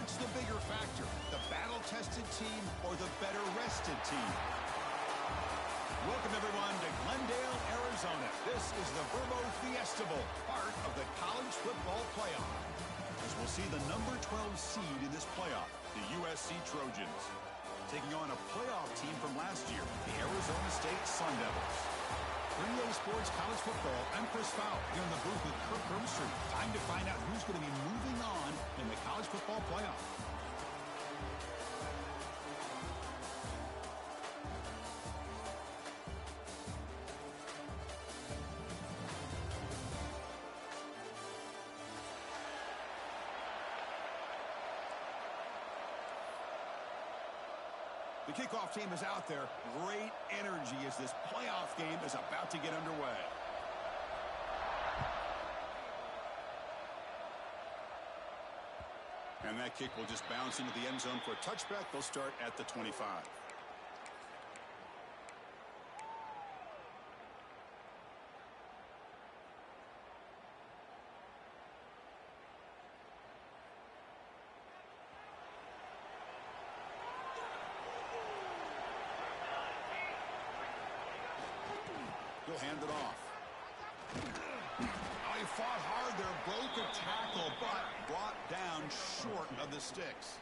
What's the bigger factor, the battle-tested team or the better-rested team? Welcome, everyone, to Glendale, Arizona. This is the Verbo Fiesta Bowl, part of the college football playoff. As we'll see the number 12 seed in this playoff, the USC Trojans, taking on a playoff team from last year, the Arizona State Sun Devils. For EA Sports College Football, I'm Chris Fowle, here in the booth with Kirk Herbstreit. Time to find out who's going to be moving on in the college football playoff. The kickoff team is out there. Great energy as this playoff game is about to get underway. And that kick will just bounce into the end zone for a touchback. They'll start at the 25. He'll hand it off. Oh, he fought hard there, broke a tackle, but brought down short of the sticks.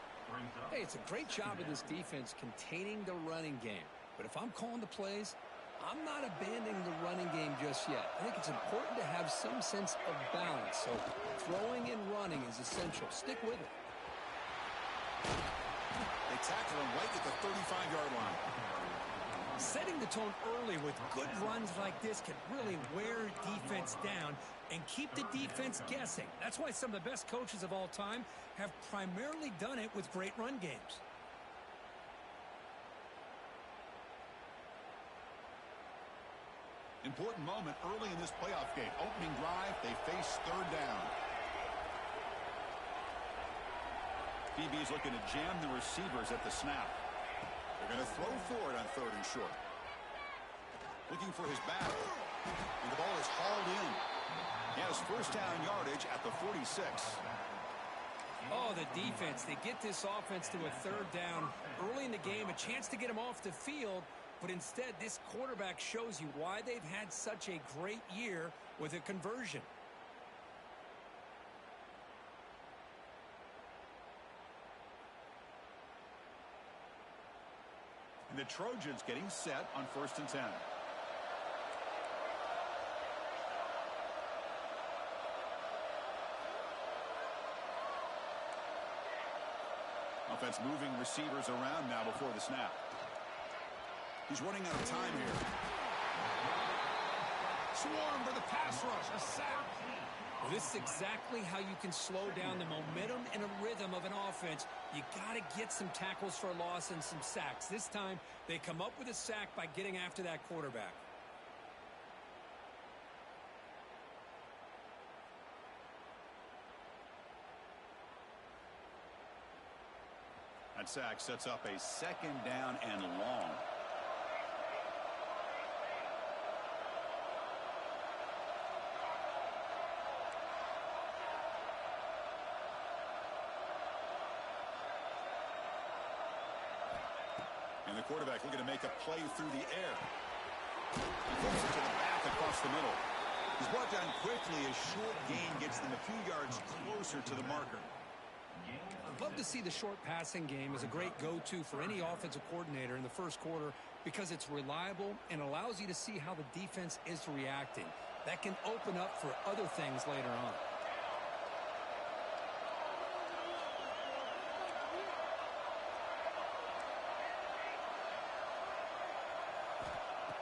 Hey, it's a great job of this defense containing the running game. But if I'm calling the plays, I'm not abandoning the running game just yet. I think it's important to have some sense of balance. So throwing and running is essential. Stick with it. They tackle him right at the 35-yard line. Setting the tone early with good runs like this can really wear defense down and keep the defense guessing. That's why some of the best coaches of all time have primarily done it with great run games. Important moment early in this playoff game. Opening drive, they face third down. DB's looking to jam the receivers at the snap. They're going to throw for it on third and short. Looking for his back. And the ball is hauled in. He has first down yardage at the 46. Oh, the defense. They get this offense to a third down early in the game. A chance to get him off the field. But instead, this quarterback shows you why they've had such a great year with a conversion. And the Trojans getting set on 1st and 10. Offense moving receivers around now before the snap. He's running out of time here. Swarm for the pass rush. A sack. Well, this is exactly how you can slow down the momentum and a rhythm of an offense. You got to get some tackles for a loss and some sacks. This time, they come up with a sack by getting after that quarterback. That sack sets up a second down and long. And the quarterback looking to make a play through the air. He throws it to the back across the middle. He's brought down quickly. A short gain gets them a few yards closer to the marker. I'd love to see the short passing game as a great go-to for any offensive coordinator in the first quarter because it's reliable and allows you to see how the defense is reacting. That can open up for other things later on.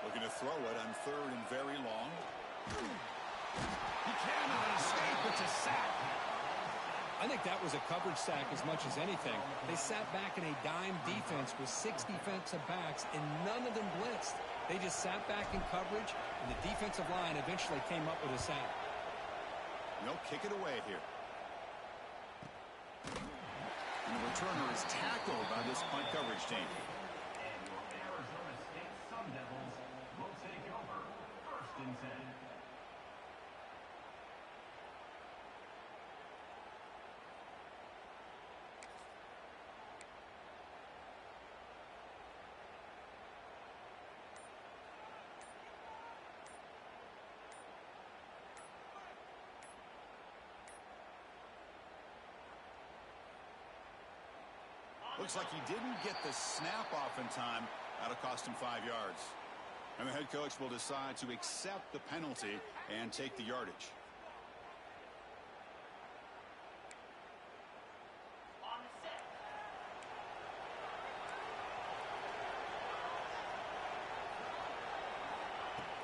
Looking to throw it on third and very long. He cannot escape. It's a sack. I think that was a coverage sack as much as anything. They sat back in a dime defense with 6 defensive backs, and none of them blitzed. They just sat back in coverage, and the defensive line eventually came up with a sack. No, kick it away here. And the returner is tackled by this punt coverage team. And your Arizona State Sun Devils will take over 1st and 10. Looks like he didn't get the snap off in time. That'll cost him 5 yards. And the head coach will decide to accept the penalty and take the yardage.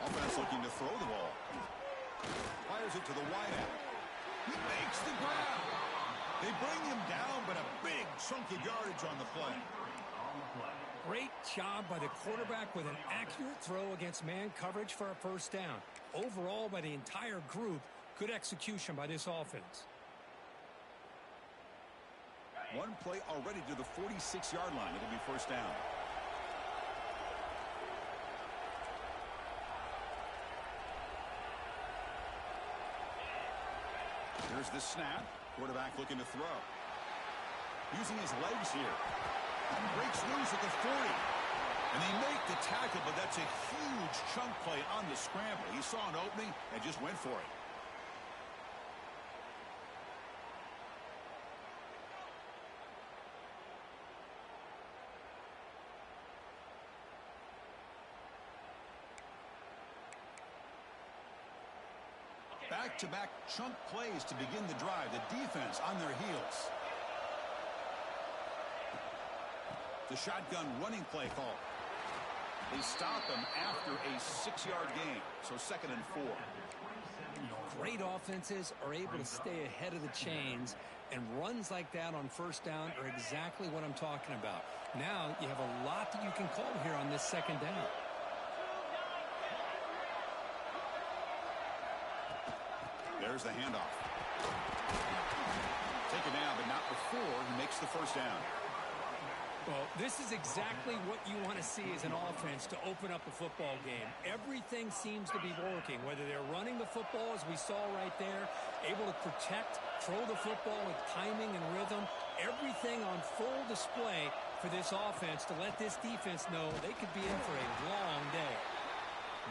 Offense looking to throw the ball. Fires it to the wideout. He makes the grab. They bring him down, but a big chunk of yardage on the play. Great job by the quarterback with an accurate throw against man coverage for a first down. Overall, by the entire group, good execution by this offense. One play already to the 46-yard line. It'll be first down. Here's the snap. Quarterback looking to throw. Using his legs here. Breaks loose at the 40. And they make the tackle, but that's a huge chunk play on the scramble. He saw an opening and just went for it. Back-to-back chunk plays to begin the drive. The defense on their heels. The shotgun running play call. They stop him after a 6-yard gain. So 2nd and 4. Great offenses are able to stay ahead of the chains, and runs like that on first down are exactly what I'm talking about. Now you have a lot that you can call here on this 2nd down. There's the handoff. Taken down, but not before he makes the first down. Well, this is exactly what you want to see as an offense to open up a football game. Everything seems to be working, whether they're running the football, as we saw right there, able to protect, throw the football with timing and rhythm. Everything on full display for this offense to let this defense know they could be in for a long day.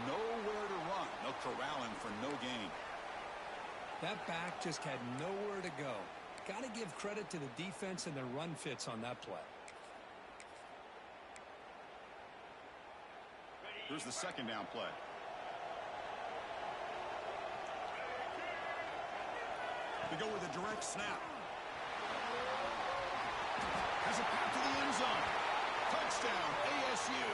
Nowhere to run. No corralling for no gain. That back just had nowhere to go. Got to give credit to the defense and their run fits on that play. Here's the 2nd down play. They go with a direct snap. Has a path to the end zone. Touchdown, ASU,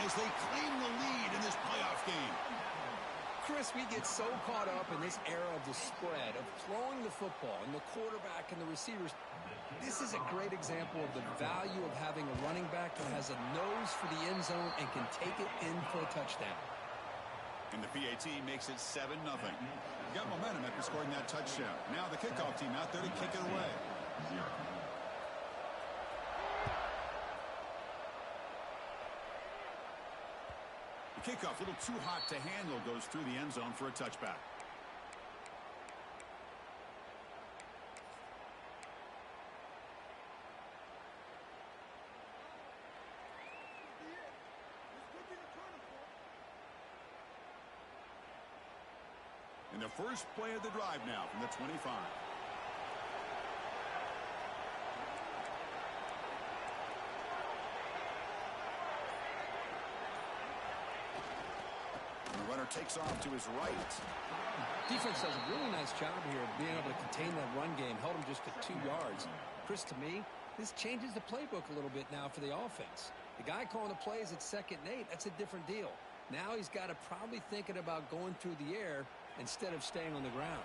as they claim the lead in this playoff game. Chris, we get so caught up in this era of the spread, of throwing the football and the quarterback and the receivers. This is a great example of the value of having a running back that has a nose for the end zone and can take it in for a touchdown. And the PAT makes it 7-0. Got momentum after scoring that touchdown. Now the kickoff team out there to kick it away. The kickoff, a little too hot to handle, goes through the end zone for a touchback. And the first play of the drive now from the 25. And the runner takes off to his right. Defense does a really nice job here of being able to contain that run game. Held him just at 2 yards. Chris, to me, this changes the playbook a little bit now for the offense. The guy calling the plays at 2nd and 8, that's a different deal. Now he's got to probably thinking about going through the air instead of staying on the ground.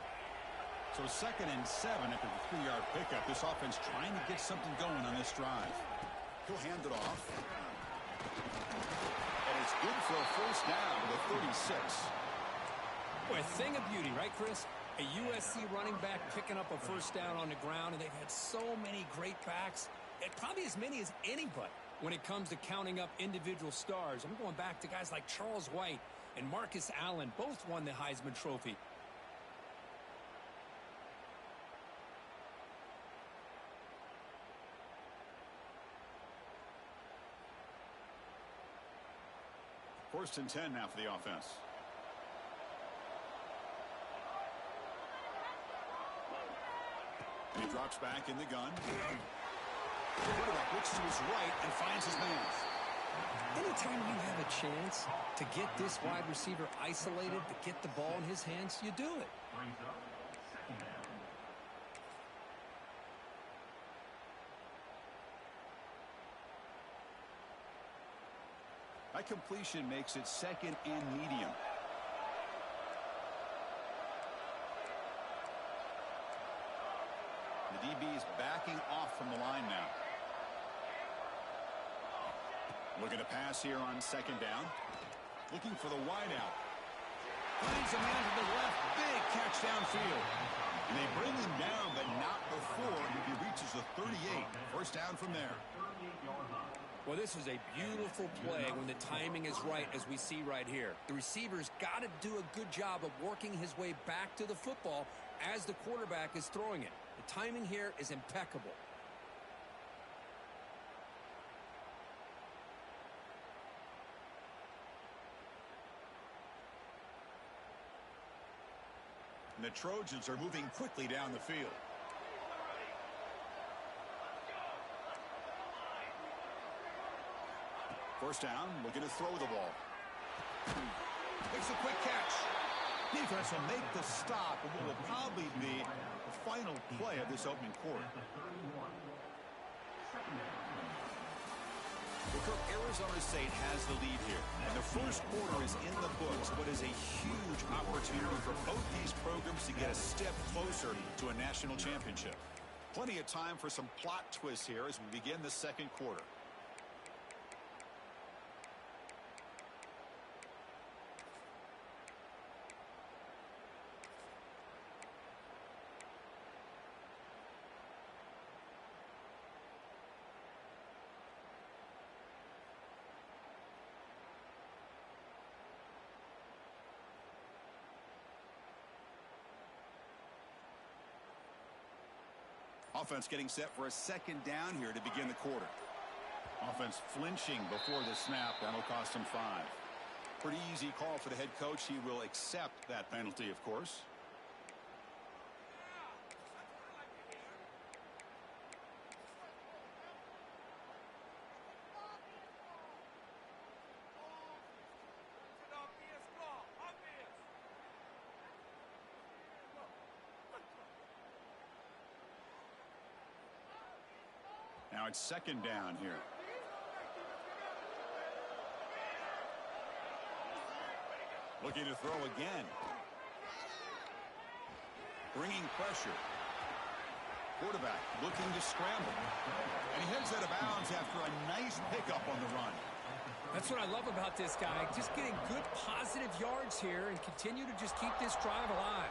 So 2nd and 7 after the 3-yard pickup. This offense trying to get something going on this drive. He'll hand it off. And it's good for a first down to the 36. Boy, a thing of beauty, right, Chris? A USC running back picking up a first down on the ground, and they've had so many great backs, and probably as many as anybody when it comes to counting up individual stars. I'm going back to guys like Charles White and Marcus Allen. Both won the Heisman Trophy. First and 10 now for the offense. And he drops back in the gun. The quarterback looks to his right and finds his man. Anytime you have a chance to get this wide receiver isolated, to get the ball in his hands, you do it. Brings up second down. That completion makes it second and medium. The DB is backing off from the line now. Looking to pass here on second down. Looking for the wideout. Finds a man to the left. Big catch downfield. And they bring him down, but not before he reaches the 38. First down from there. 38-yard line. Well, this is a beautiful play when the timing is right, as we see right here. The receiver's got to do a good job of working his way back to the football as the quarterback is throwing it. The timing here is impeccable. And the Trojans are moving quickly down the field. First down, looking to throw the ball. Makes a quick catch. Defense will make the stop, and what will probably be the final play of this opening quarter. Arizona State has the lead here, and the first quarter is in the books. What is a huge opportunity for both these programs to get a step closer to a national championship. Plenty of time for some plot twists here as we begin the second quarter. Offense getting set for a second down here to begin the quarter. Offense flinching before the snap. That'll cost him 5. Pretty easy call for the head coach. He will accept that penalty, of course. Now it's second down here. Looking to throw again. Bringing pressure. Quarterback looking to scramble. And he heads out of bounds after a nice pickup on the run. That's what I love about this guy. Just getting good positive yards here and continue to just keep this drive alive.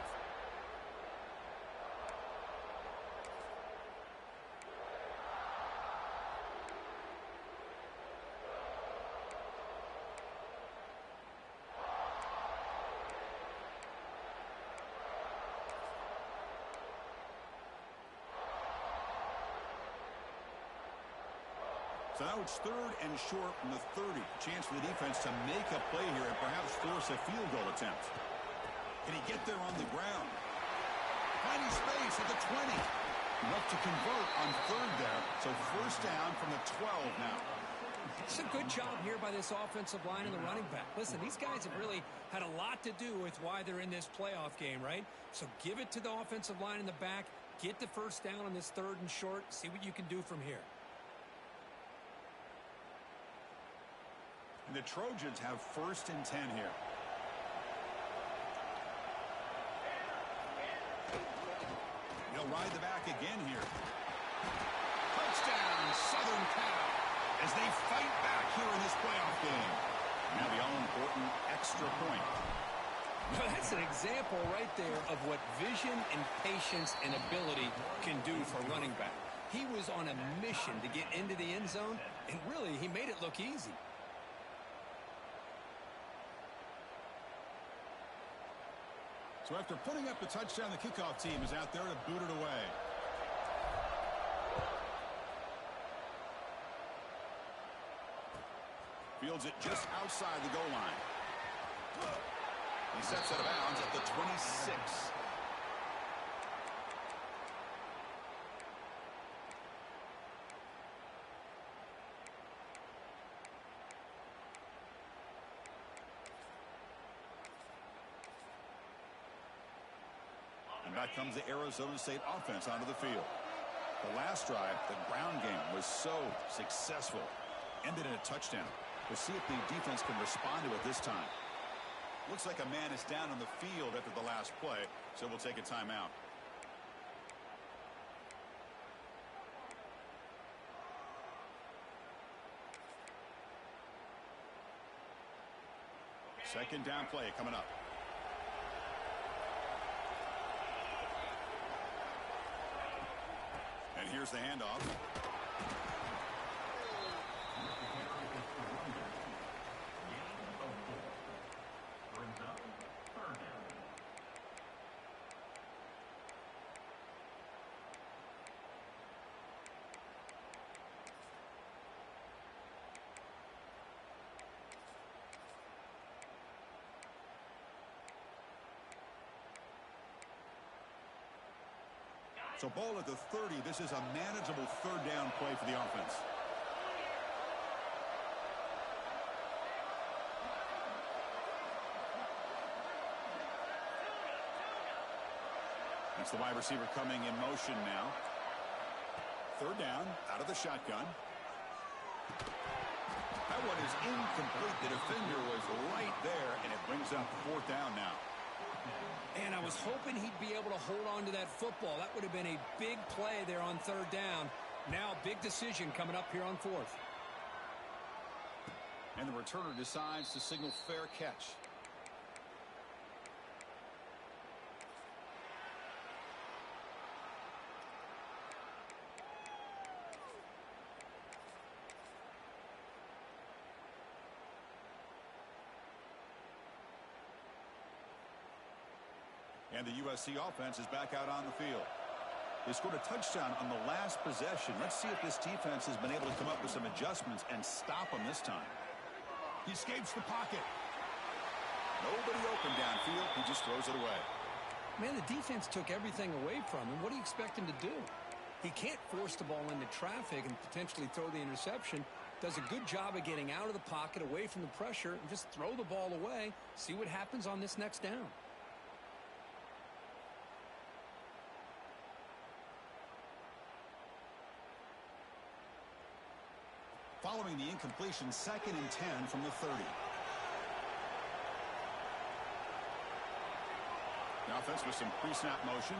So now it's third and short from the 30. Chance for the defense to make a play here and perhaps force a field goal attempt. Can he get there on the ground? Finding space at the 20. Enough to convert on third there. So first down from the 12 now. It's a good job here by this offensive line and the running back. Listen, these guys have really had a lot to do with why they're in this playoff game, right? So give it to the offensive line in the back. Get the first down on this third and short. See what you can do from here. And the Trojans have first and 10 here. He'll ride the back again here. Touchdown, Southern Cal, as they fight back here in this playoff game. Now the all-important extra point. Well, that's an example right there of what vision and patience and ability can do for a running back. He was on a mission to get into the end zone, and really, he made it look easy. So after putting up the touchdown, the kickoff team is out there to boot it away. Fields it just outside the goal line. He steps out of bounds at the 26. And back comes the Arizona State offense onto the field. The last drive, the ground game, was so successful. Ended in a touchdown. We'll see if the defense can respond to it this time. Looks like a man is down on the field after the last play, so we'll take a timeout. Second down play coming up. And here's the handoff. So ball at the 30. This is a manageable third down play for the offense. That's the wide receiver coming in motion now. Third down, out of the shotgun. That one is incomplete. The defender was right there, and it brings up fourth down now. And I was hoping he'd be able to hold on to that football. That would have been a big play there on third down. Now big decision coming up here on fourth. And the returner decides to signal fair catch. And the USC offense is back out on the field. They scored a touchdown on the last possession. Let's see if this defense has been able to come up with some adjustments and stop him this time. He escapes the pocket. Nobody open downfield. He just throws it away. Man, the defense took everything away from him. What do you expect him to do? He can't force the ball into traffic and potentially throw the interception. Does a good job of getting out of the pocket, away from the pressure, and just throw the ball away. See what happens on this next down. Following the incompletion, 2nd and 10 from the 30. The offense with some pre-snap motion.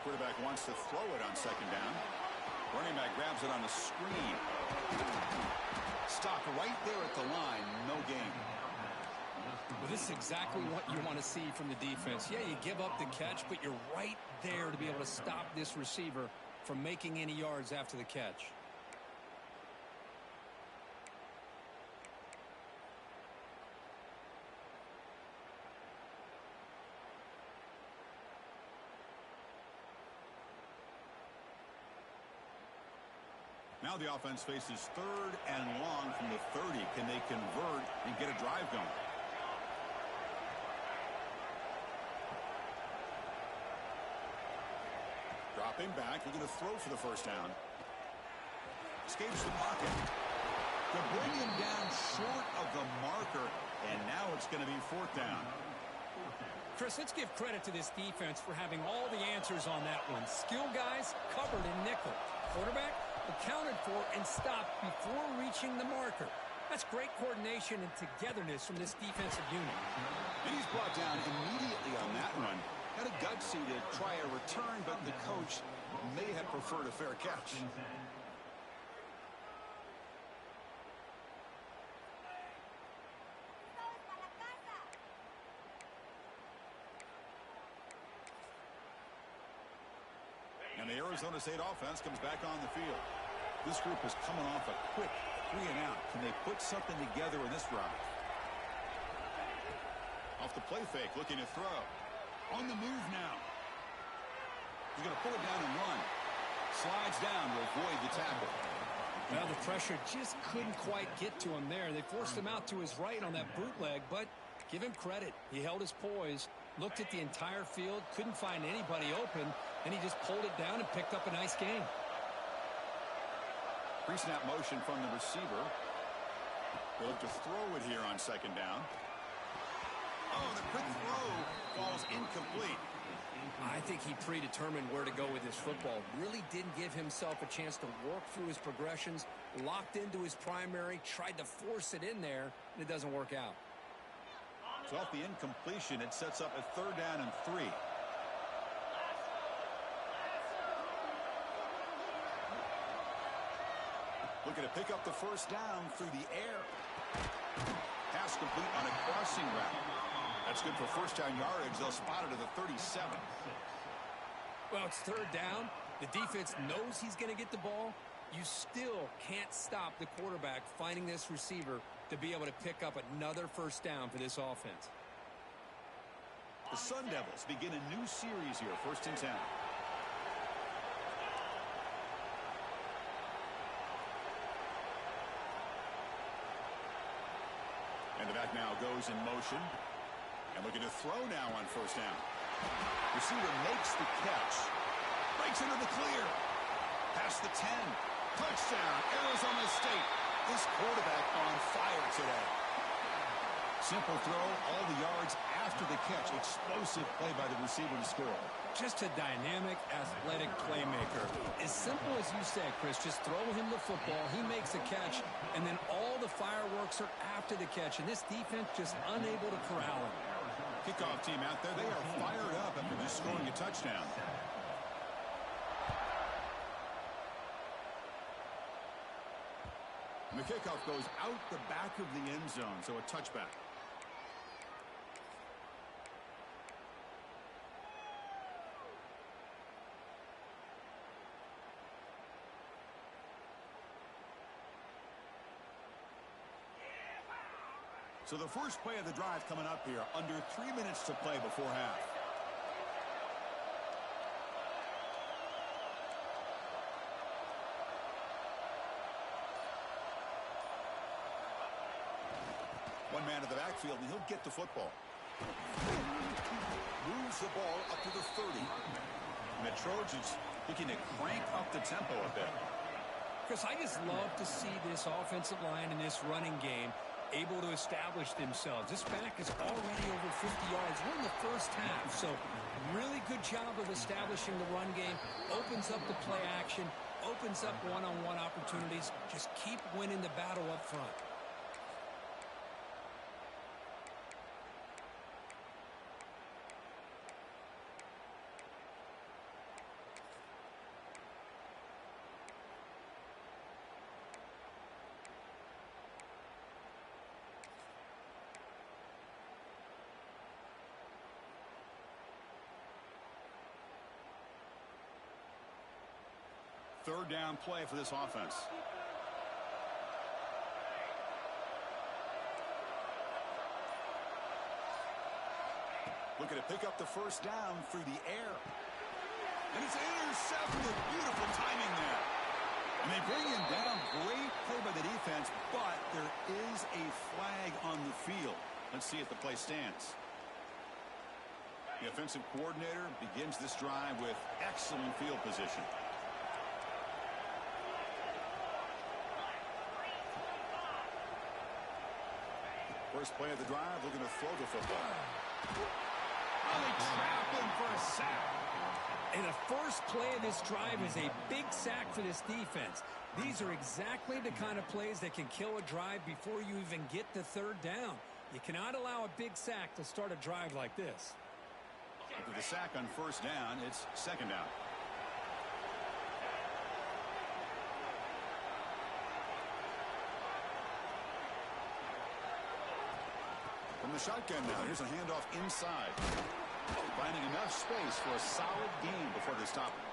Quarterback wants to throw it on 2nd down. Running back grabs it on the screen. Stopped right there at the line. No gain. Well, this is exactly what you want to see from the defense. Yeah, you give up the catch, but you're right there to be able to stop this receiver from making any yards after the catch. Now the offense faces 3rd and long from the 30. Can they convert and get a drive going? Dropping back, looking to throw for the first down. Escapes the pocket. To bring him down short of the marker, and now it's going to be 4th down. Chris, let's give credit to this defense for having all the answers on that one. Skill guys covered in nickel. Quarterback accounted for and stopped before reaching the marker. That's great coordination and togetherness from this defensive unit. And he's brought down immediately on that one. Had a gutsy to try a return, but the coach may have preferred a fair catch. And the Arizona State offense comes back on the field. This group is coming off a quick 3-and-out. Can they put something together in this drive? Off the play fake, looking to throw. On the move now. He's going to pull it down and run. Slides down to avoid the tackle. Well, the pressure just couldn't quite get to him there. They forced him out to his right on that bootleg, but give him credit. He held his poise, looked at the entire field, couldn't find anybody open, and he just pulled it down and picked up a nice gain. Pre-snap motion from the receiver. They look to throw it here on 2nd down. Oh, the quick throw falls incomplete. I think he predetermined where to go with his football. Really didn't give himself a chance to work through his progressions, locked into his primary, tried to force it in there, and it doesn't work out. So off the incompletion, it sets up a 3rd down and 3. Looking to pick up the 1st down through the air. Pass complete on a crossing route. That's good for 1st down yardage. They'll spot it at the 37. Well, it's 3rd down. The defense knows he's going to get the ball. You still can't stop the quarterback finding this receiver to be able to pick up another 1st down for this offense. The Sun Devils begin a new series here, 1st and 10. And the back now goes in motion. And looking to throw now on 1st down. Receiver makes the catch. Breaks into the clear. Past the 10. Touchdown, Arizona State. This quarterback on fire today. Simple throw, all the yards after the catch. Explosive play by the receiver to score. Just a dynamic, athletic playmaker. As simple as you said, Chris, just throw him the football, he makes a catch, and then all the fireworks are after the catch, and this defense just unable to corral him. Kickoff team out there, they are fired up after just scoring a touchdown. And the kickoff goes out the back of the end zone, so a touchback. So the first play of the drive coming up here, under 3 minutes to play before half. One man to the backfield, and he'll get the football. Moves the ball up to the 30. And the Trojans looking to crank up the tempo a bit. Chris, I just love to see this offensive line in this running game able to establish themselves. This back is already over 50 yards. We're in the first half, so really good job of establishing the run game. Opens up the play action, opens up one-on-one opportunities. Just keep winning the battle up front. Third down play for this offense. Looking to pick up the 1st down through the air. And it's intercepted. Beautiful timing there. And they bring him down. Great play by the defense, but there is a flag on the field. Let's see if the play stands. The offensive coordinator begins this drive with excellent field position. First play of the drive, looking to throw the football. Oh, they trap him for a sack. And the first play of this drive is a big sack for this defense. These are exactly the kind of plays that can kill a drive before you even get the 3rd down. You cannot allow a big sack to start a drive like this. After the sack on 1st down, it's 2nd down. From the shotgun now, here's a handoff inside. Finding enough space for a solid gain before they stop it.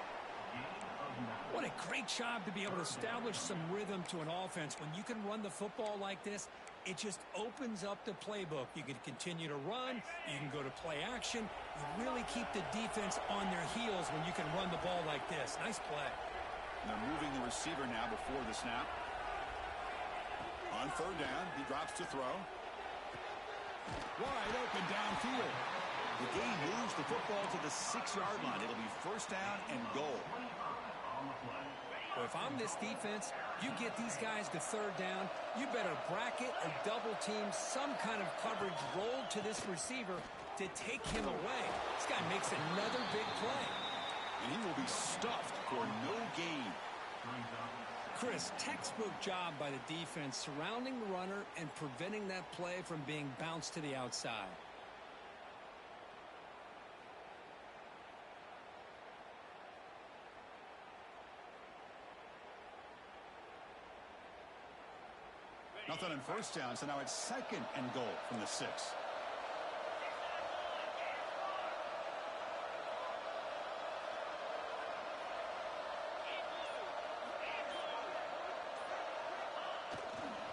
What a great job to be able to establish some rhythm to an offense. When you can run the football like this, it just opens up the playbook. You can continue to run. You can go to play action. You really keep the defense on their heels when you can run the ball like this. Nice play. And they're moving the receiver now before the snap. On 3rd down, he drops to throw. Wide open downfield. The game moves the football to the 6-yard line. It'll be 1st down and goal. Well, if I'm this defense, you get these guys to third down, you better bracket or double team some kind of coverage rolled to this receiver to take him away. This guy makes another big play. And he will be stuffed for no gain. Chris, textbook job by the defense surrounding the runner and preventing that play from being bounced to the outside. Nothing on first down, so now it's second and goal from the 6.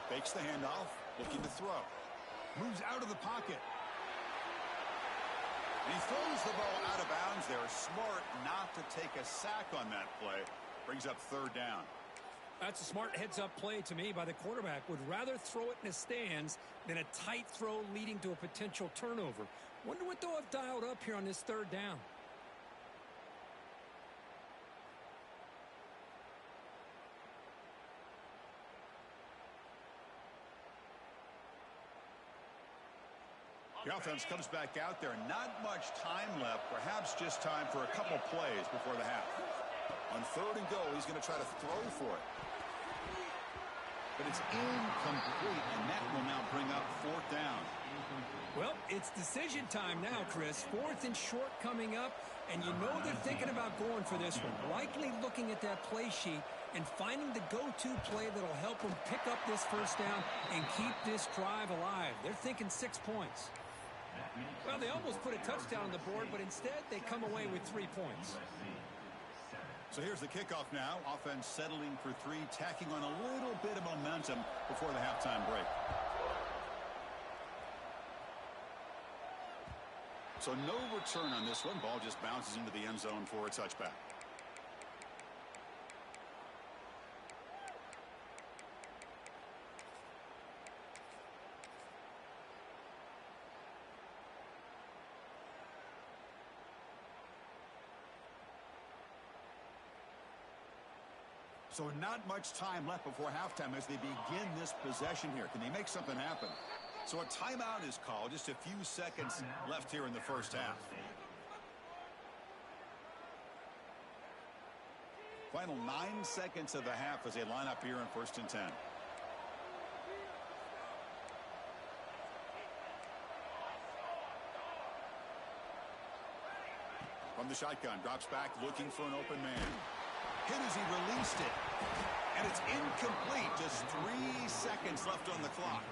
Fakes the handoff, looking to throw. Moves out of the pocket. And he throws the ball out of bounds there. Smart not to take a sack on that play. Brings up third down. That's a smart heads-up play to me by the quarterback. Would rather throw it in the stands than a tight throw leading to a potential turnover. Wonder what they'll have dialed up here on this third down. The offense comes back out there. Not much time left. Perhaps just time for a couple plays before the half. On third and goal, he's going to try to throw for it. But it's incomplete, and that will now bring up fourth down. Well, it's decision time now, Chris. Fourth and short coming up, and you know they're thinking about going for this one. Likely looking at that play sheet and finding the go-to play that'll help them pick up this first down and keep this drive alive. They're thinking 6 points. Well, they almost put a touchdown on the board, but instead they come away with 3 points. So here's the kickoff now. Offense settling for 3, tacking on a little bit of momentum before the halftime break. So no return on this one. Ball just bounces into the end zone for a touchback. So not much time left before halftime as they begin this possession here. Can they make something happen? So a timeout is called. Just a few seconds left here in the first half. Final 9 seconds of the half as they line up here in 1st and 10. From the shotgun, drops back looking for an open man. Hit as he released it. And it's incomplete. Just 3 seconds left on the clock.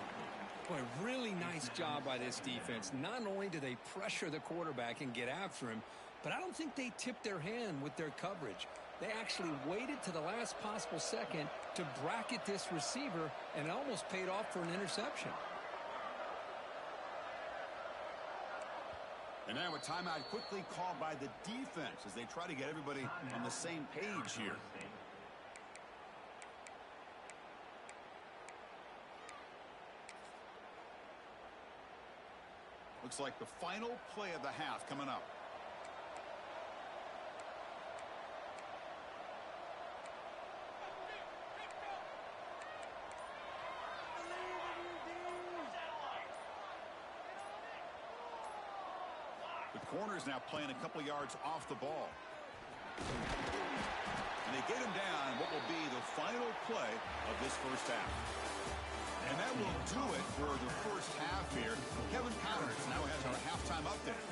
Boy, really nice job by this defense. Not only do they pressure the quarterback and get after him, but I don't think they tipped their hand with their coverage. They actually waited to the last possible second to bracket this receiver, and it almost paid off for an interception. And now a timeout quickly called by the defense as they try to get everybody on the same page here. Looks like the final play of the half coming up. The corner's now playing a couple yards off the ball. And they get him down what will be the final play of this first half. And that will do it for the first half here. Kevin Connors now has our halftime update.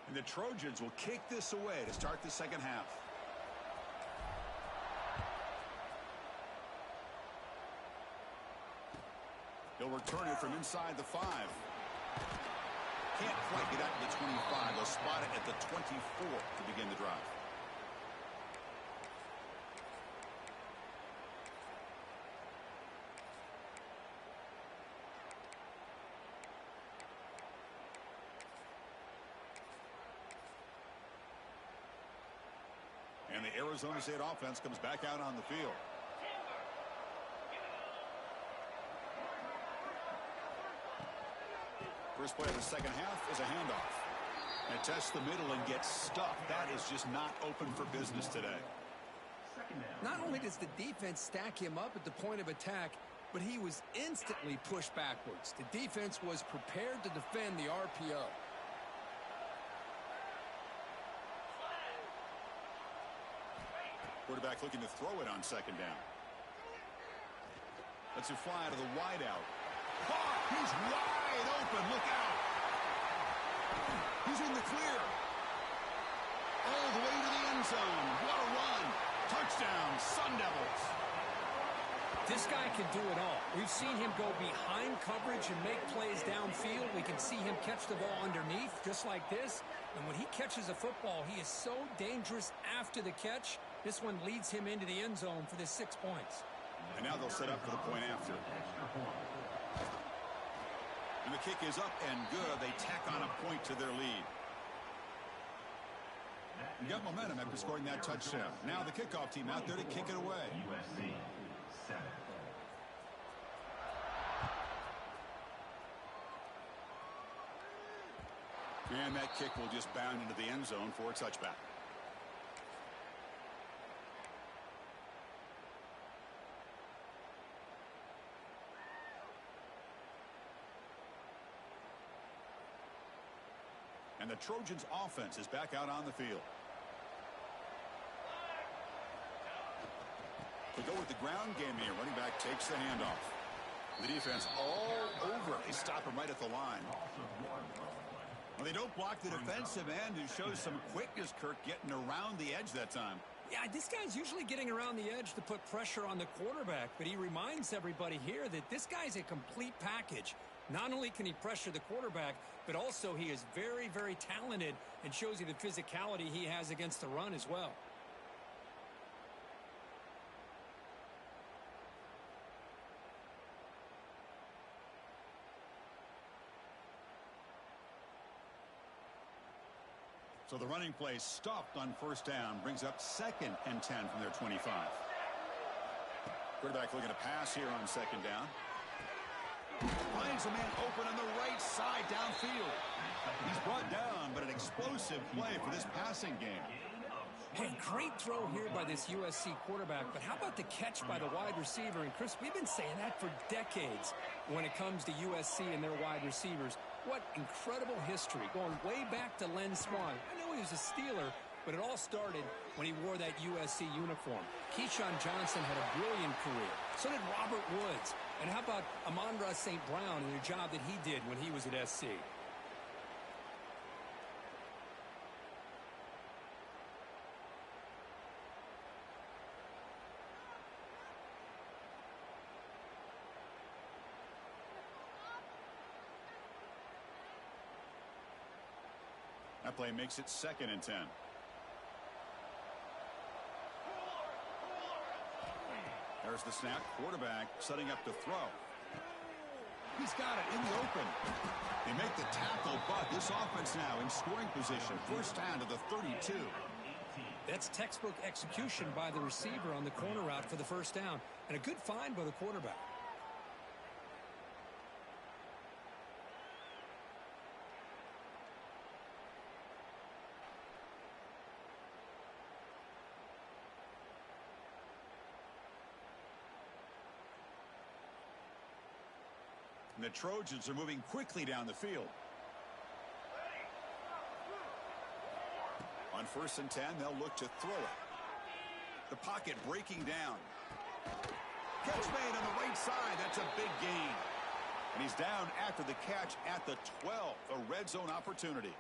And the Trojans will kick this away to start the second half. He'll return it from inside the 5. Can't quite get out to the 25. They'll spot it at the 24 to begin the drive. And the Arizona State offense comes back out on the field. First play of the second half is a handoff. And test the middle and get stuffed. That is just not open for business today. Not only does the defense stack him up at the point of attack, but he was instantly pushed backwards. The defense was prepared to defend the RPO. Quarterback looking to throw it on second down. Lets it fly out of the wideout. Caught! He's wide open. Look out! He's in the clear. All the way to the end zone. What a run! Touchdown, Sun Devils. This guy can do it all. We've seen him go behind coverage and make plays downfield. We can see him catch the ball underneath, just like this. And when he catches a football, he is so dangerous after the catch. This one leads him into the end zone for the 6 points. And now they'll set up for the point after. And the kick is up and good. They tack on a point to their lead. You got momentum after scoring that touchdown. Now the kickoff team out there to kick it away. USC 7. And that kick will just bound into the end zone for a touchback. And the Trojans' offense is back out on the field. They go with the ground game here. Running back takes the handoff. The defense all over. They stop him right at the line. Well, they don't block the defensive end, who shows some quickness, Kirk, getting around the edge that time. Yeah, this guy's usually getting around the edge to put pressure on the quarterback, but he reminds everybody here that this guy's a complete package. Not only can he pressure the quarterback, but also he is very, very talented and shows you the physicality he has against the run as well. So the running play stopped on first down, brings up 2nd and 10 from their 25. Quarterback looking to pass here on second down. Finds a man open on the right side downfield. He's brought down, but an explosive play for this passing game. Hey, great throw here by this USC quarterback, but how about the catch by the wide receiver? And Chris, we've been saying that for decades when it comes to USC and their wide receivers. What incredible history, going way back to Len Swan. I know he was a Steeler, but it all started when he wore that USC uniform. Keyshawn Johnson had a brilliant career. So did Robert Woods. And how about Amon-Ra St. Brown and the job that he did when he was at SC? That play makes it 2nd and 10. There's the snap. Quarterback setting up to throw. He's got it in the open. They make the tackle, but this offense now in scoring position. First down to the 32. That's textbook execution by the receiver on the corner route for the first down. And a good find by the quarterback. And the Trojans are moving quickly down the field. On 1st and 10, they'll look to throw it. The pocket breaking down. Catch made on the right side. That's a big gain. And he's down after the catch at the 12. A red zone opportunity.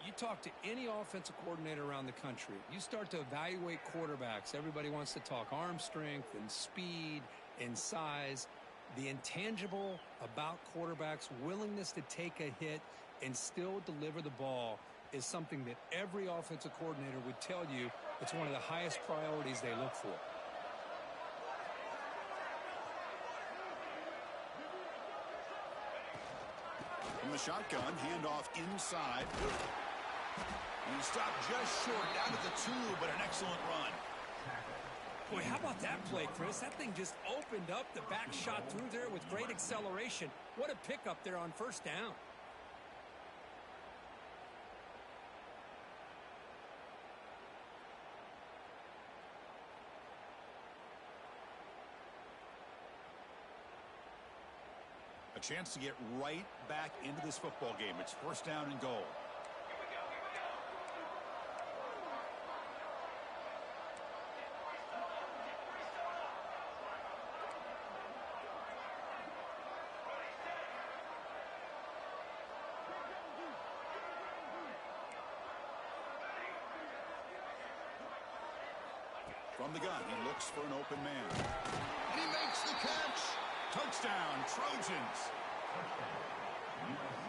You talk to any offensive coordinator around the country, you start to evaluate quarterbacks. Everybody wants to talk arm strength and speed and size. The intangible about quarterbacks' willingness to take a hit and still deliver the ball is something that every offensive coordinator would tell you it's one of the highest priorities they look for. From the shotgun, handoff inside. And he stopped just short, down at the 2, but an excellent run. Boy, how about that play, Chris? That thing just opened up. The back shot through there with great acceleration. What a pickup there on first down. A chance to get right back into this football game. It's first down and goal. From the gun, he looks for an open man. And he makes the catch. Touchdown, Trojans.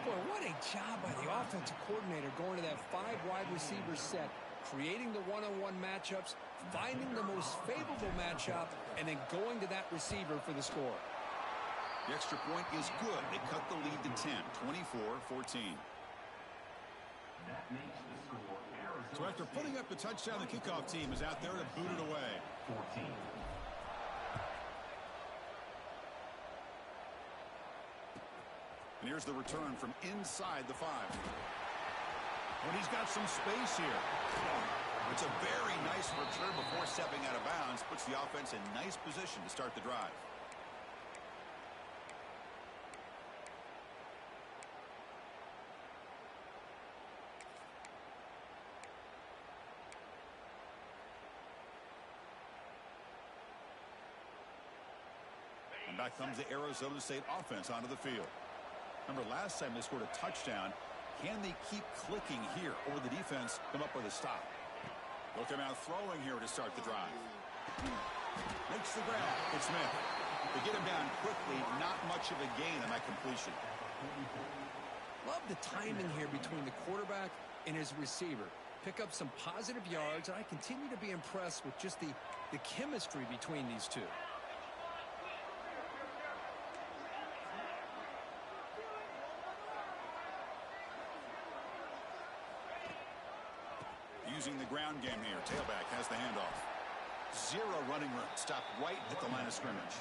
Boy, what a job by the offensive coordinator going to that 5 wide receiver set, creating the one-on-one matchups, finding the most favorable matchup, and then going to that receiver for the score. The extra point is good. They cut the lead to 10, 24-14. That makes the score Arizona So after putting up the touchdown, the kickoff team is out there to boot it away. 14. And here's the return from inside the 5. But he's got some space here. It's a very nice return before stepping out of bounds. Puts the offense in nice position to start the drive. And back comes the Arizona State offense onto the field. Remember, last time they scored a touchdown. Can they keep clicking here, or will the defense come up with a stop? They'll come out throwing here to start the drive. Makes the grab. It's Smith. They get him down quickly. Not much of a gain on that completion. Love the timing here between the quarterback and his receiver. Pick up some positive yards, and I continue to be impressed with just the chemistry between these two. Using the ground game here. Tailback has the handoff. 0 running room. Stopped right at the line of scrimmage.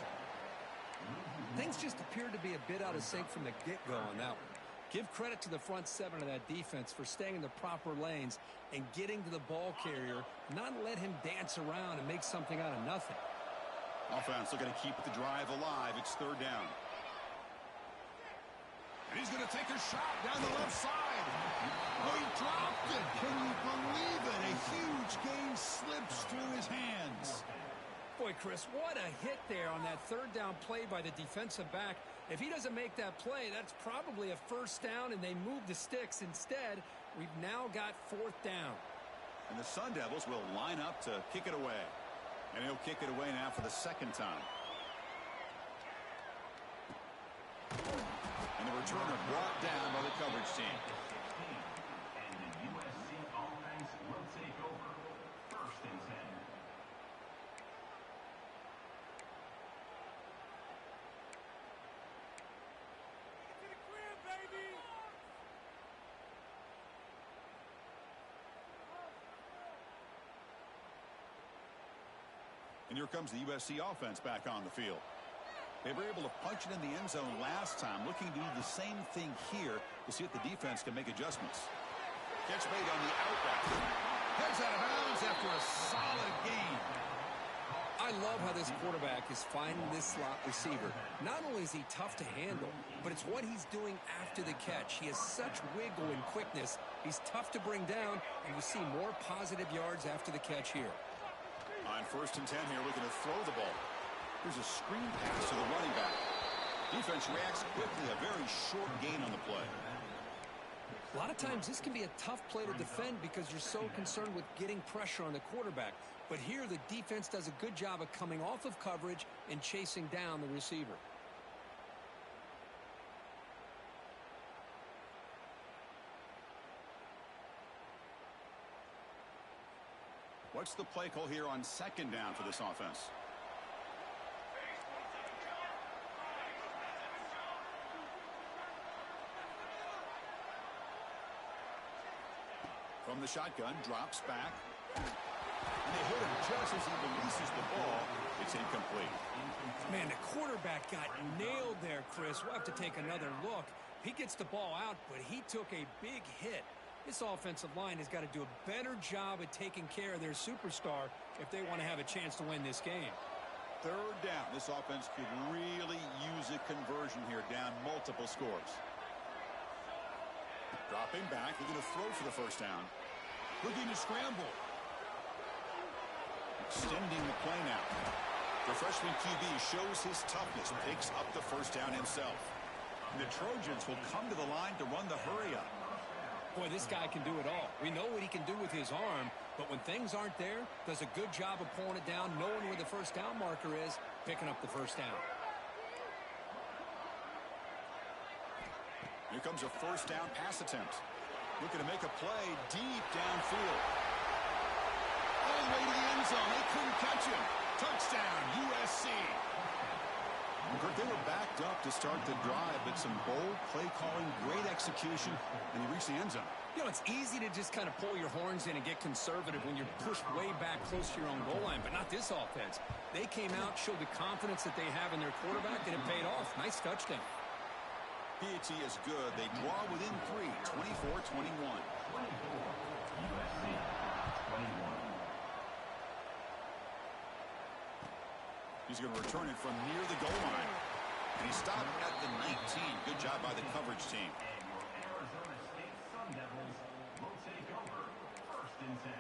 Things just appeared to be a bit out of sync from the get-go on that one. Give credit to the front 7 of that defense for staying in the proper lanes and getting to the ball carrier, not let him dance around and make something out of nothing. Offense looking to keep the drive alive. It's 3rd down. And he's going to take a shot down the left side. Oh, he dropped it. Can you believe it? A huge gain slips through his hands. Boy, Chris, what a hit there on that 3rd down play by the defensive back. If he doesn't make that play, that's probably a first down, and they move the sticks. Instead, we've now got 4th down. And the Sun Devils will line up to kick it away. And he'll kick it away now for the 2nd time. And the returner brought down by the coverage team. And the USC offense will take over. 1st and 10. And here comes the USC offense back on the field. They were able to punch it in the end zone last time, looking to do the same thing here to see if the defense can make adjustments. Catch made on the outback. Heads out of bounds after a solid gain. I love how this quarterback is finding this slot receiver. Not only is he tough to handle, but it's what he's doing after the catch. He has such wiggle and quickness. He's tough to bring down, and you see more positive yards after the catch here. On 1st and 10 here, looking to throw the ball. Here's a screen pass to the running back. Defense reacts quickly, a very short gain on the play. A lot of times this can be a tough play to defend because you're so concerned with getting pressure on the quarterback. But here the defense does a good job of coming off of coverage and chasing down the receiver. What's the play call here on 2nd down for this offense? From the shotgun, drops back. And they hit him just as he releases the ball. It's incomplete. Man, the quarterback got nailed there, Chris. We'll have to take another look. He gets the ball out, but he took a big hit. This offensive line has got to do a better job at taking care of their superstar if they want to have a chance to win this game. Third down. This offense could really use a conversion here, down multiple scores. Dropping back, looking to throw for the first down. Looking to scramble. Extending the play now. The freshman QB shows his toughness, picks up the first down himself. And the Trojans will come to the line to run the hurry up. Boy, this guy can do it all. We know what he can do with his arm, but when things aren't there, does a good job of pulling it down, knowing where the first down marker is, picking up the first down. Here comes a first down pass attempt. Looking to make a play deep downfield. All the way to the end zone. They couldn't catch him. Touchdown, USC. They were backed up to start the drive, but some bold play calling, great execution, and he reached the end zone. You know, it's easy to just kind of pull your horns in and get conservative when you're pushed way back close to your own goal line, but not this offense. They came out, showed the confidence that they have in their quarterback, and it paid off. Nice touchdown. P.A.T. is good. They draw within 3, 24-21. He's going to return it from near the goal line. And he stopped at the 19. Good job by the coverage team. And your Arizona State Sun Devils will take over 1st and 10.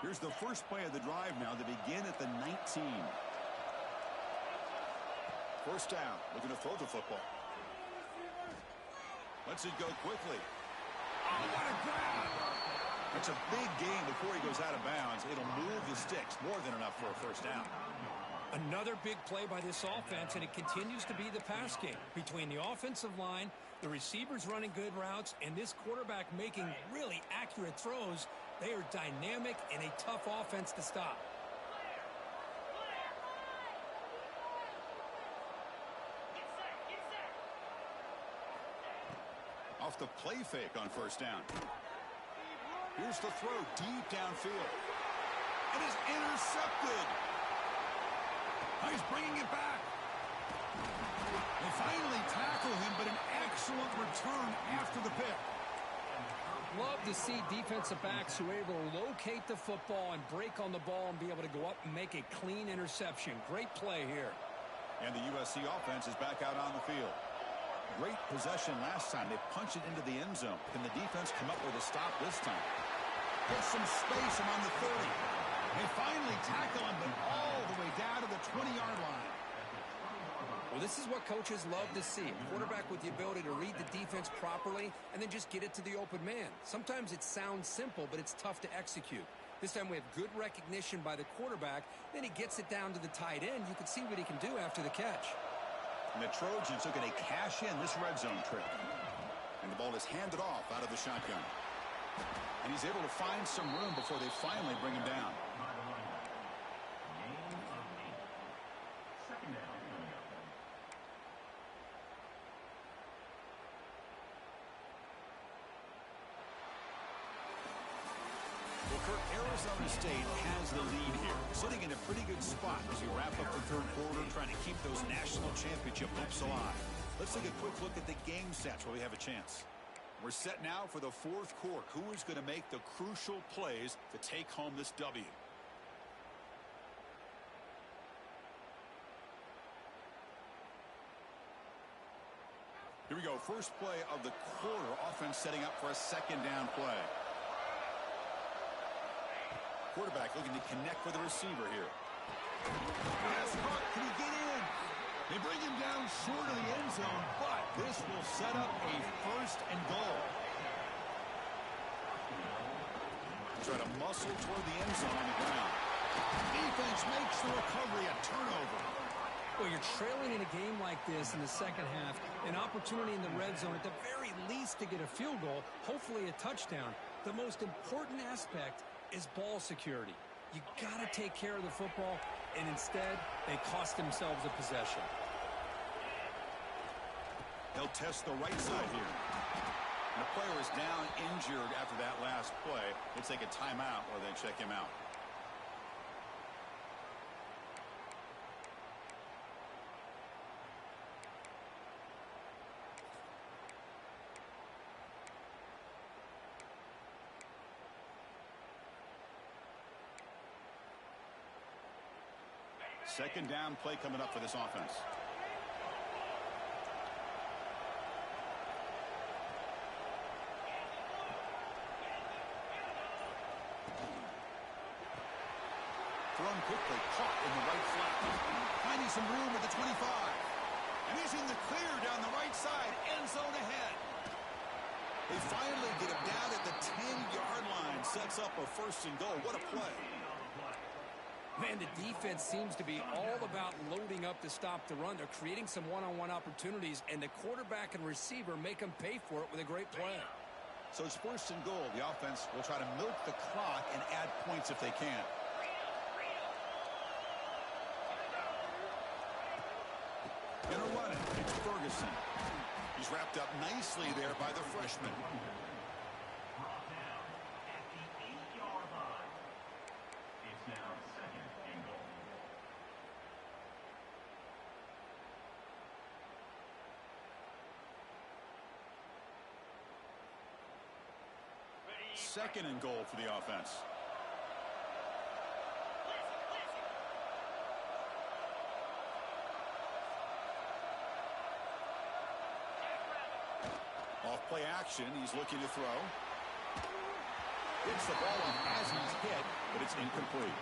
Here's the first play of the drive now to begin at the 19. First down, looking to throw the football. Lets it go quickly. Oh, what a grab! That's a big gain before he goes out of bounds. It'll move the sticks, more than enough for a first down. Another big play by this offense, and it continues to be the pass game. Between the offensive line, the receivers running good routes, and this quarterback making really accurate throws, they are dynamic and a tough offense to stop. Off the play fake on first down. Here's the throw deep downfield. It is intercepted. He's bringing it back. They finally tackle him, but an excellent return after the pick. Love to see defensive backs who are able to locate the football and break on the ball and be able to go up and make a clean interception. Great play here. And the USC offense is back out on the field. Great possession last time. They punched it into the end zone. Can the defense come up with a stop this time? Get some space around the 30. They finally tackle him, but all the way down to the 20-yard line. Well, this is what coaches love to see. A quarterback with the ability to read the defense properly and then just get it to the open man. Sometimes it sounds simple, but it's tough to execute. This time we have good recognition by the quarterback. Then he gets it down to the tight end. You can see what he can do after the catch. And the Trojans looking to cash in this red zone trip. And the ball is handed off out of the shotgun. And he's able to find some room before they finally bring him down. Arizona State has the lead here, sitting in a pretty good spot as we wrap up the third quarter, trying to keep those national championship hopes alive. Let's take a quick look at the game stats while we have a chance. We're set now for the fourth quarter. Who is going to make the crucial plays to take home this W? Here we go. First play of the quarter. Offense setting up for a second down play. Quarterback looking to connect with the receiver here. Pass caught. Can he get in? They bring him down short of the end zone, but this will set up a first and goal. Try to muscle toward the end zone on the ground. Defense makes the recovery a turnover. Well, you're trailing in a game like this in the second half, an opportunity in the red zone at the very least to get a field goal, hopefully a touchdown. The most important aspect is ball security. You got to take care of the football, and instead, they cost themselves a possession. They'll test the right side here. And the player is down injured after that last play. They'll take a timeout or they check him out. Second down play coming up for this offense. Thrown quickly, caught in the right flat. Finding some room at the 25. And he's in the clear down the right side. End zone ahead. They finally get him down at the 10-yard line. Sets up a first and goal. What a play. Man, the defense seems to be all about loading up to stop the run. They're creating some one-on-one opportunities, and the quarterback and receiver make them pay for it with a great play. So it's first and goal. The offense will try to milk the clock and add points if they can. Gonna run it. It's Ferguson. He's wrapped up nicely there by the freshman. Brought down at the 8-yard line. It's now second and goal. Second and goal for the offense. Off play action, he's looking to throw. Gets the ball up as he's hit, but it's incomplete.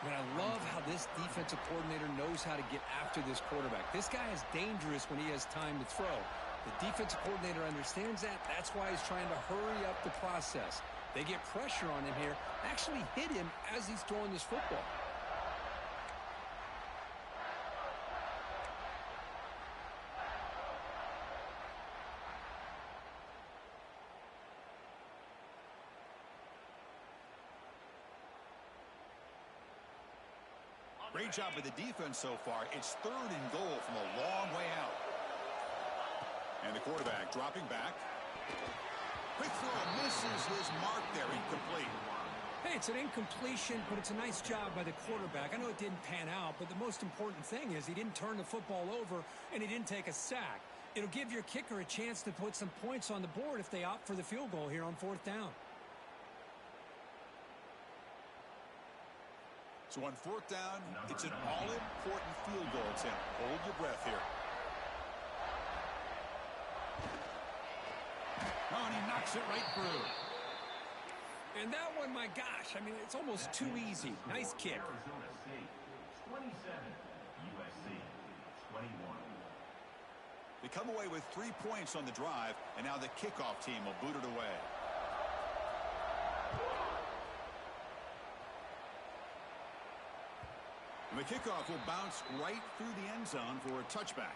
And I love how this defensive coordinator knows how to get after this quarterback. This guy is dangerous when he has time to throw. The defensive coordinator understands that. That's why he's trying to hurry up the process. They get pressure on him here, actually hit him as he's throwing this football. Great job of the defense so far. It's third and goal from a long way out. And the quarterback dropping back. Quick throw, misses his mark there, incomplete. Hey, it's an incompletion, but it's a nice job by the quarterback. I know it didn't pan out, but the most important thing is he didn't turn the football over and he didn't take a sack. It'll give your kicker a chance to put some points on the board if they opt for the field goal here on fourth down. So on fourth down, it's an all-important field goal attempt. Hold your breath here. Oh, and he knocks it right through. And that one, my gosh, I mean, it's almost too easy. Nice kick. Arizona State, 27. USC, 21. They come away with 3 points on the drive, and now the kickoff team will boot it away. And the kickoff will bounce right through the end zone for a touchback.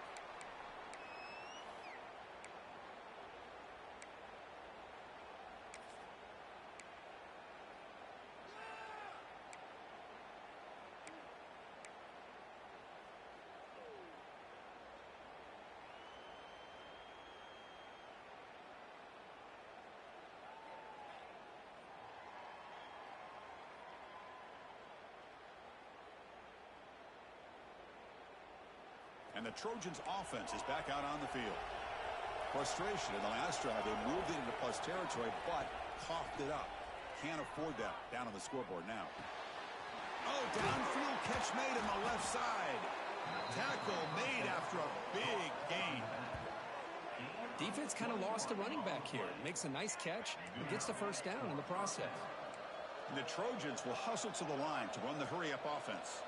And the Trojans' offense is back out on the field. Frustration in the last drive. They moved it into plus territory, but coughed it up. Can't afford that. Down on the scoreboard now. Oh, downfield catch made on the left side. Tackle made after a big gain. Defense kind of lost the running back here. Makes a nice catch and gets the first down in the process. And the Trojans will hustle to the line to run the hurry-up offense.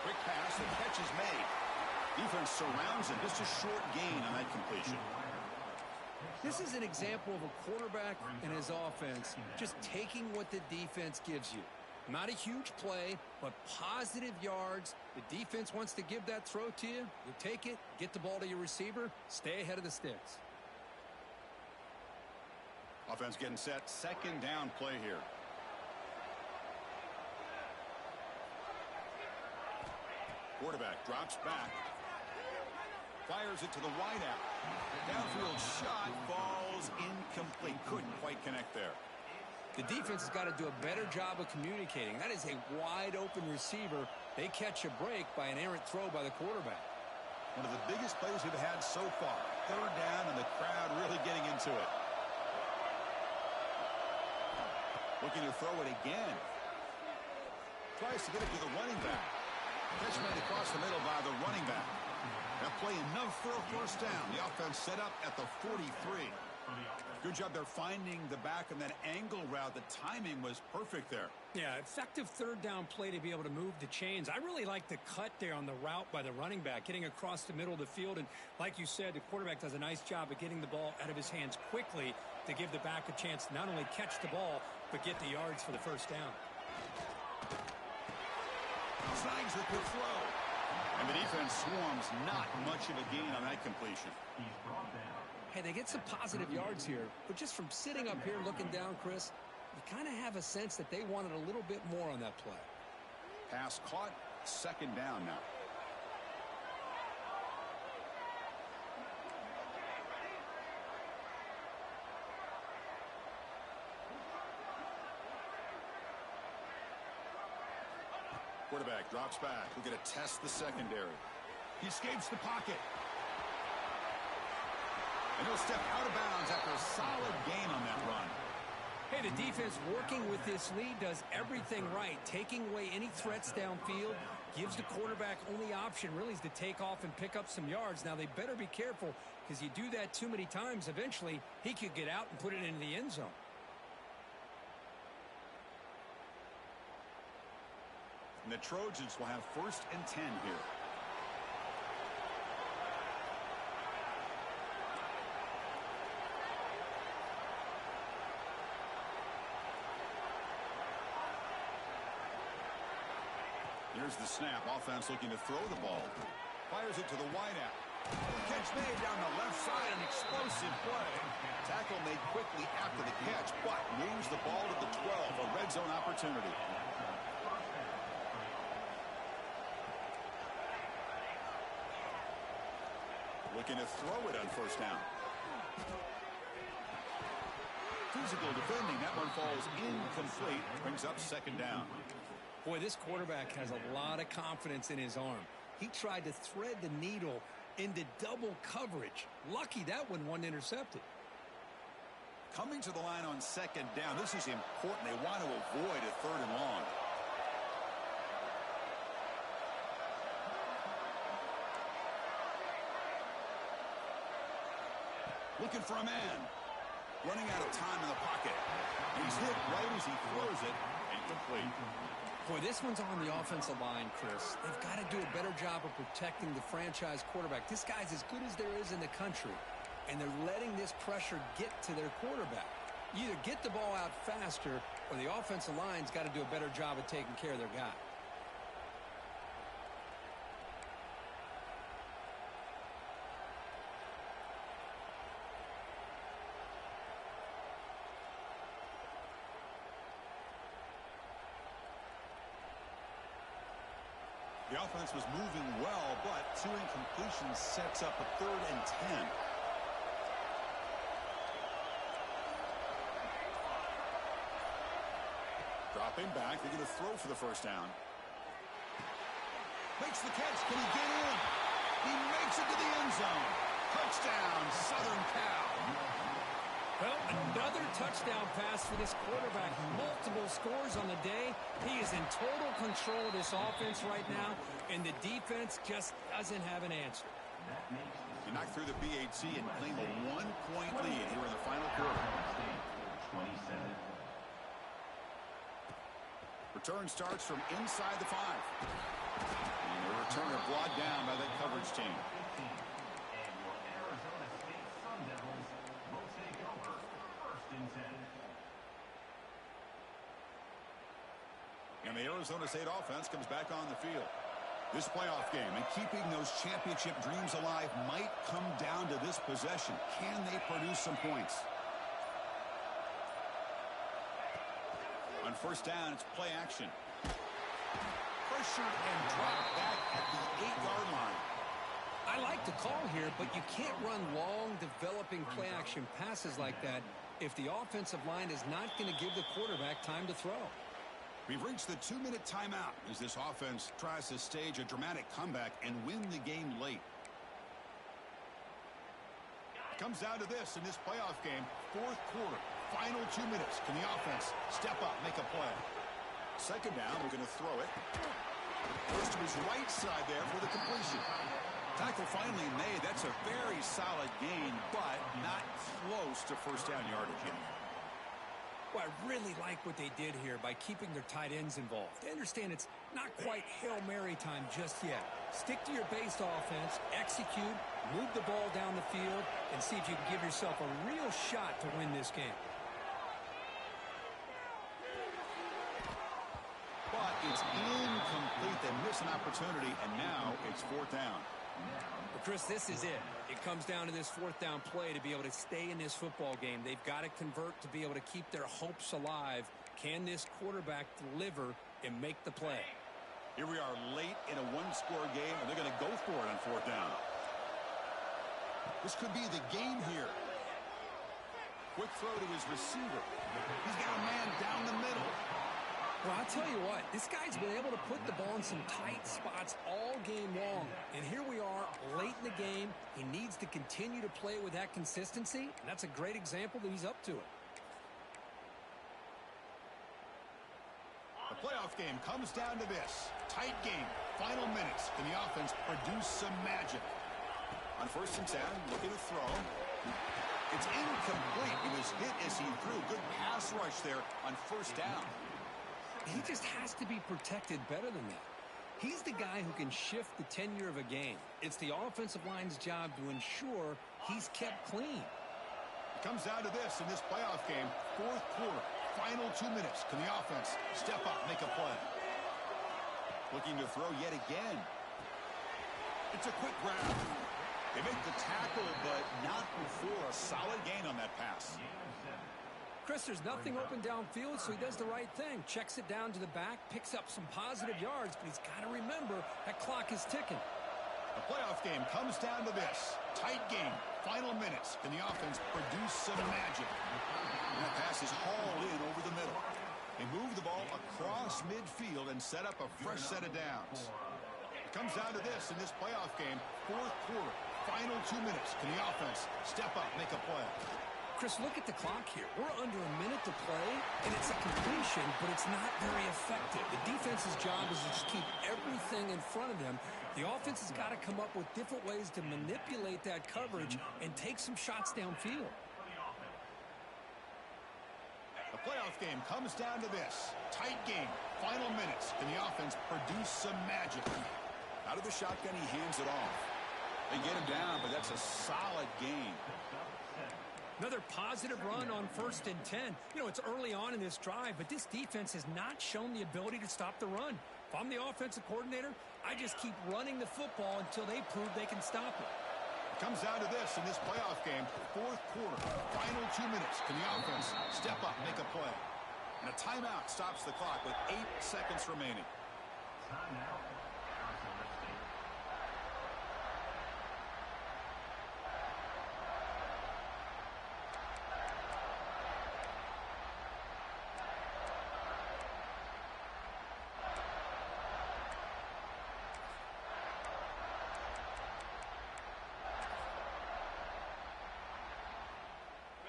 Quick pass, the catch is made. Defense surrounds him. Just a short gain on that completion. This is an example of a quarterback and his offense just taking what the defense gives you. Not a huge play, but positive yards. The defense wants to give that throw to you. You take it, get the ball to your receiver, stay ahead of the sticks. Offense getting set. Second down play here. Quarterback drops back. Fires it to the wideout. Downfield shot falls incomplete. Couldn't quite connect there. The defense has got to do a better job of communicating. That is a wide open receiver. They catch a break by an errant throw by the quarterback. One of the biggest plays we've had so far. Third down and the crowd really getting into it. Looking to throw it again. Tries to get it to the running back. Catch made across the middle by the running back. That play enough for a first down. The offense set up at the 43. Good job there finding the back of that angle route. The timing was perfect there. Yeah, effective third down play to be able to move the chains. I really like the cut there on the route by the running back, getting across the middle of the field. And like you said, the quarterback does a nice job of getting the ball out of his hands quickly to give the back a chance to not only catch the ball, but get the yards for the first down. Signs the quick throw. And the defense swarms, not much of a gain on that completion. He's brought down. Hey, they get some positive yards here, but just from sitting up here looking down, Chris, you kind of have a sense that they wanted a little bit more on that play. Pass caught, second down now. Quarterback drops back. We're going to test the secondary. He escapes the pocket. And he'll step out of bounds after a solid gain on that run. Hey, the defense working with this lead does everything right. Taking away any threats downfield gives the quarterback only option really is to take off and pick up some yards. Now, they better be careful because you do that too many times, eventually he could get out and put it into the end zone. And the Trojans will have 1st and 10 here. Here's the snap. Offense looking to throw the ball. Fires it to the wideout. Catch made down the left side. An explosive play. Tackle made quickly after the catch, but moves the ball to the 12. A red zone opportunity. Looking to throw it on first down. Physical defending. That one falls incomplete. Brings up second down. Boy, this quarterback has a lot of confidence in his arm. He tried to thread the needle into double coverage. Lucky that one wasn't intercepted. Coming to the line on second down. This is important. They want to avoid a third and long. Looking for a man. Running out of time in the pocket. He's hit right as he throws it. Incomplete. Boy, this one's on the offensive line, Chris. They've got to do a better job of protecting the franchise quarterback. This guy's as good as there is in the country, and they're letting this pressure get to their quarterback. You either get the ball out faster, or the offensive line's got to do a better job of taking care of their guy. The offense was moving well, but 2 incompletions sets up a 3rd and 10. Dropping back. They're going to throw for the first down. Makes the catch. Can he get in? He makes it to the end zone. Touchdown, Southern Cal. Well, another touchdown pass for this quarterback. Multiple scores on the day. He is in total control of this offense right now, and the defense just doesn't have an answer. He knocked through the BAT and claimed a 1-point lead here in the final quarter. 27. Return starts from inside the 5. And the returner brought down by that coverage team. And your Arizona State Sun Devils will take over 1st and 10. And the Arizona State offense comes back on the field. This playoff game and keeping those championship dreams alive might come down to this possession. Can they produce some points? On first down, it's play action. Pressured and dropped back at the 8-yard line. I like the call here, but you can't run long, developing play-action passes like that if the offensive line is not going to give the quarterback time to throw. We've reached the 2-minute timeout as this offense tries to stage a dramatic comeback and win the game late. Comes down to this in this playoff game. Fourth quarter, final 2 minutes. Can the offense step up, make a play? Second down, we're going to throw it. Goes to his right side there for the completion. Tackle finally made. That's a very solid gain, but not close to first down yardage yet. Well, I really like what they did here by keeping their tight ends involved. They understand it's not quite Hail Mary time just yet. Stick to your base offense, execute, move the ball down the field, and see if you can give yourself a real shot to win this game. But it's incomplete. They miss an opportunity, and now it's fourth down. But Chris, this is it. It comes down to this fourth down play to be able to stay in this football game. They've got to convert to be able to keep their hopes alive. Can this quarterback deliver and make the play? Here we are late in a one-score game, and they're going to go for it on fourth down. This could be the game here. Quick throw to his receiver. He's got a man down the middle. Well, I'll tell you what, this guy's been able to put the ball in some tight spots all game long. And here we are, late in the game. He needs to continue to play with that consistency, and that's a great example that he's up to it. The playoff game comes down to this. Tight game, final minutes. Can the offense produce some magic? On 1st and 10, looking to throw. It's incomplete. He was hit as he threw. Good pass rush there on first down. He just has to be protected better than that. He's the guy who can shift the tenure of a game. It's the offensive line's job to ensure he's kept clean. It comes down to this in this playoff game. Fourth quarter, final 2 minutes. Can the offense step up, make a play? Looking to throw yet again. It's a quick grab. They make the tackle, but not before a solid gain on that pass. Chris, there's nothing open downfield, so he does the right thing. Checks it down to the back, picks up some positive yards, but he's got to remember that clock is ticking. The playoff game comes down to this. Tight game, final minutes. Can the offense produce some magic? And that pass is hauled in over the middle. They move the ball across midfield and set up a fresh set of downs. It comes down to this in this playoff game. Fourth quarter, final 2 minutes. Can the offense step up, make a play? Chris, look at the clock here. We're under a minute to play, and it's a completion, but it's not very effective. The defense's job is to just keep everything in front of them. The offense has got to come up with different ways to manipulate that coverage and take some shots downfield. The playoff game comes down to this. Tight game, final minutes. Can the offense produce some magic? Out of the shotgun, he hands it off. They get him down, but that's a solid game. Another positive run on 1st and 10. You know, it's early on in this drive, but this defense has not shown the ability to stop the run. If I'm the offensive coordinator, I just keep running the football until they prove they can stop it. It comes down to this in this playoff game. Fourth quarter, final 2 minutes. Can the offense step up, make a play? And a timeout stops the clock with 8 seconds remaining. Timeout. Arizona State.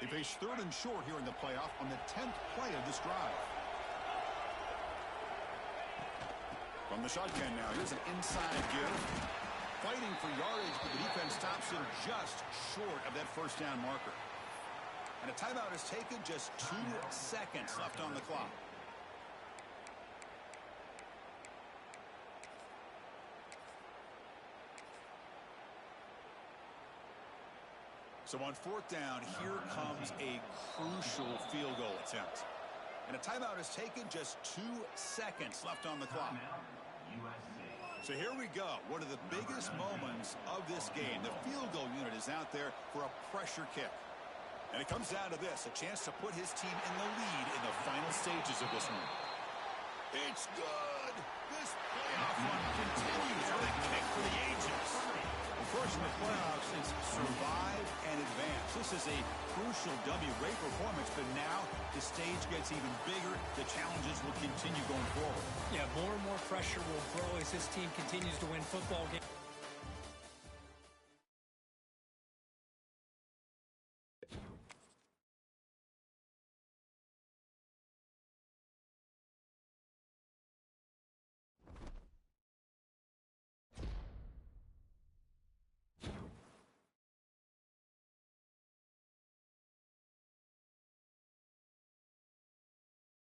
They face 3rd and short here in the playoff on the 10th play of this drive. From the shotgun now, here's an inside give. Fighting for yardage, but the defense stops him just short of that first down marker. And a timeout is taken, just 2 seconds left on the clock. So on 4th down, here comes a crucial field goal attempt. And a timeout is taken, just 2 seconds left on the clock. So here we go, one of the biggest moments of this game. The field goal unit is out there for a pressure kick. And it comes down to this, a chance to put his team in the lead in the final stages of this one. It's good. This playoff run continues with a kick for the ages. Of course, in the playoffs, it's survive and advance. This is a crucial W. Great performance, but now the stage gets even bigger. The challenges will continue going forward. Yeah, more and more pressure will grow as this team continues to win football games.